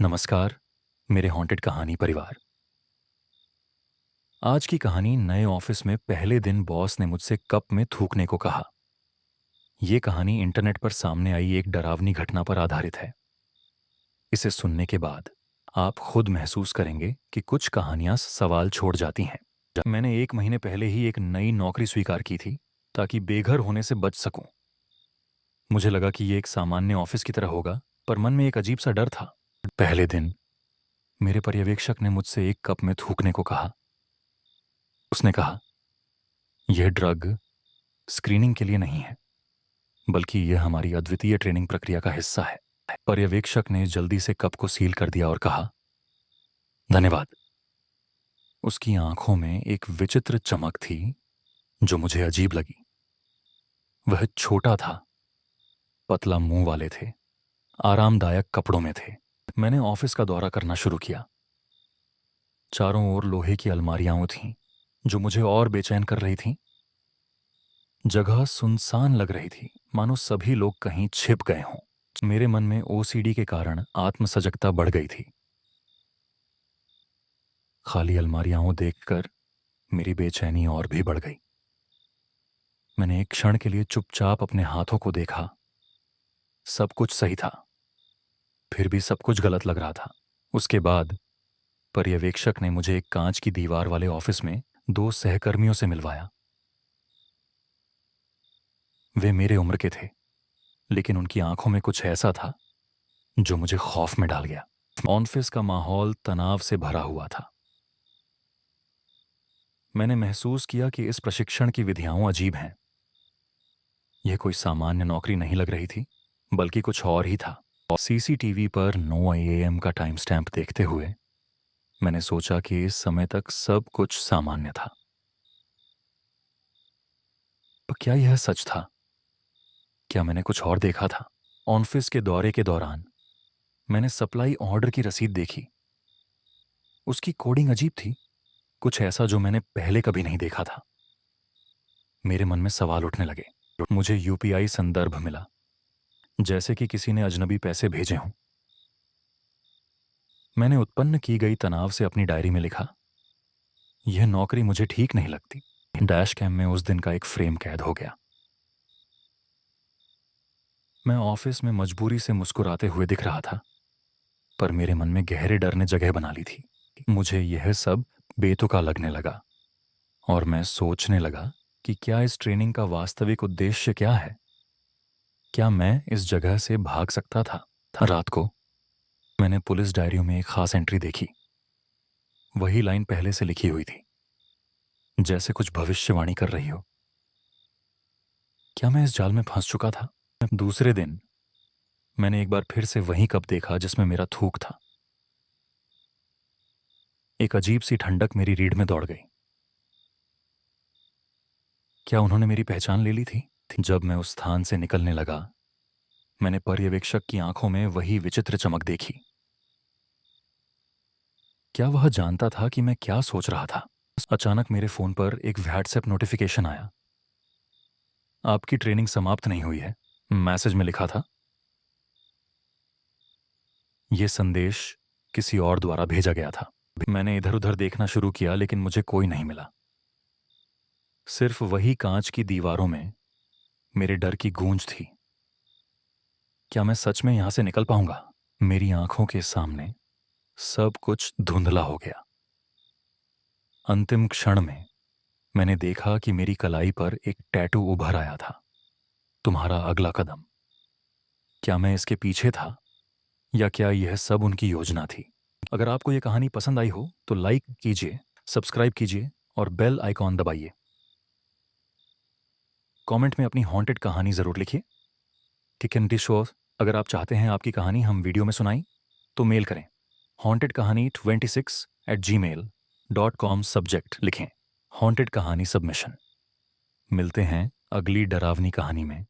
नमस्कार मेरे हॉन्टेड कहानी परिवार। आज की कहानी नए ऑफिस में पहले दिन बॉस ने मुझसे कप में थूकने को कहा। यह कहानी इंटरनेट पर सामने आई एक डरावनी घटना पर आधारित है। इसे सुनने के बाद आप खुद महसूस करेंगे कि कुछ कहानियां सवाल छोड़ जाती हैं। मैंने 1 महीने पहले ही एक नई नौकरी स्वीकार की थी ताकि बेघर होने से बच सकूं। मुझे लगा कि यह एक सामान्य ऑफिस की तरह होगा, पर मन में एक अजीब सा डर था। पहले दिन मेरे पर्यवेक्षक ने मुझसे एक कप में थूकने को कहा। उसने कहा, यह ड्रग स्क्रीनिंग के लिए नहीं है, बल्कि यह हमारी अद्वितीय ट्रेनिंग प्रक्रिया का हिस्सा है। पर्यवेक्षक ने जल्दी से कप को सील कर दिया और कहा, धन्यवाद। उसकी आंखों में एक विचित्र चमक थी जो मुझे अजीब लगी। वह छोटा था, पतला मुंह वाले थे, आरामदायक कपड़ों में थे। मैंने ऑफिस का दौरा करना शुरू किया। चारों ओर लोहे की अलमारियां थीं जो मुझे और बेचैन कर रही थीं। जगह सुनसान लग रही थी, मानो सभी लोग कहीं छिप गए हों। मेरे मन में ओसीडी के कारण आत्मसजगता बढ़ गई थी। खाली अलमारियां देखकर मेरी बेचैनी और भी बढ़ गई। मैंने एक क्षण के लिए चुपचाप अपने हाथों को देखा। सब कुछ सही था, फिर भी सब कुछ गलत लग रहा था। उसके बाद पर्यवेक्षक ने मुझे एक कांच की दीवार वाले ऑफिस में 2 सहकर्मियों से मिलवाया। वे मेरे उम्र के थे, लेकिन उनकी आंखों में कुछ ऐसा था जो मुझे खौफ में डाल गया। ऑफिस का माहौल तनाव से भरा हुआ था। मैंने महसूस किया कि इस प्रशिक्षण की विधियां अजीब हैं। यह कोई सामान्य नौकरी नहीं लग रही थी, बल्कि कुछ और ही था। सीसीटीवी पर 9 AM का टाइम स्टैंप देखते हुए मैंने सोचा कि इस समय तक सब कुछ सामान्य था। पर क्या यह सच था? क्या मैंने कुछ और देखा था? ऑफिस के दौरे के दौरान मैंने सप्लाई ऑर्डर की रसीद देखी। उसकी कोडिंग अजीब थी, कुछ ऐसा जो मैंने पहले कभी नहीं देखा था। मेरे मन में सवाल उठने लगे। मुझे यूपीआई संदर्भ मिला, जैसे कि किसी ने अजनबी पैसे भेजे हों। मैंने उत्पन्न की गई तनाव से अपनी डायरी में लिखा, यह नौकरी मुझे ठीक नहीं लगती। डैश कैम में उस दिन का एक फ्रेम कैद हो गया। मैं ऑफिस में मजबूरी से मुस्कुराते हुए दिख रहा था, पर मेरे मन में गहरे डर ने जगह बना ली थी। मुझे यह सब बेतुका लगने लगा और मैं सोचने लगा कि क्या इस ट्रेनिंग का वास्तविक उद्देश्य क्या है? क्या मैं इस जगह से भाग सकता था? रात को मैंने पुलिस डायरियों में एक खास एंट्री देखी। वही लाइन पहले से लिखी हुई थी, जैसे कुछ भविष्यवाणी कर रही हो। क्या मैं इस जाल में फंस चुका था? दूसरे दिन मैंने एक बार फिर से वही कप देखा जिसमें मेरा थूक था। एक अजीब सी ठंडक मेरी रीढ़ में दौड़ गई। क्या उन्होंने मेरी पहचान ले ली थी? जब मैं उस स्थान से निकलने लगा, मैंने पर्यवेक्षक की आंखों में वही विचित्र चमक देखी। क्या वह जानता था कि मैं क्या सोच रहा था? अचानक मेरे फोन पर एक व्हाट्सएप नोटिफिकेशन आया। आपकी ट्रेनिंग समाप्त नहीं हुई है, मैसेज में लिखा था। यह संदेश किसी और द्वारा भेजा गया था। मैंने इधर उधर देखना शुरू किया, लेकिन मुझे कोई नहीं मिला। सिर्फ वही कांच की दीवारों में मेरे डर की गूंज थी। क्या मैं सच में यहां से निकल पाऊंगा? मेरी आंखों के सामने सब कुछ धुंधला हो गया। अंतिम क्षण में मैंने देखा कि मेरी कलाई पर एक टैटू उभर आया था, तुम्हारा अगला कदम। क्या मैं इसके पीछे था, या क्या यह सब उनकी योजना थी? अगर आपको यह कहानी पसंद आई हो तो लाइक कीजिए, सब्सक्राइब कीजिए और बेल आइकॉन दबाइए। कमेंट में अपनी हॉन्टेड कहानी जरूर लिखिए। टिकन शो अगर आप चाहते हैं आपकी कहानी हम वीडियो में सुनाई तो मेल करें। हॉन्टेड कहानी 26@gmail.com सब्जेक्ट लिखें, हॉन्टेड कहानी सबमिशन। मिलते हैं अगली डरावनी कहानी में।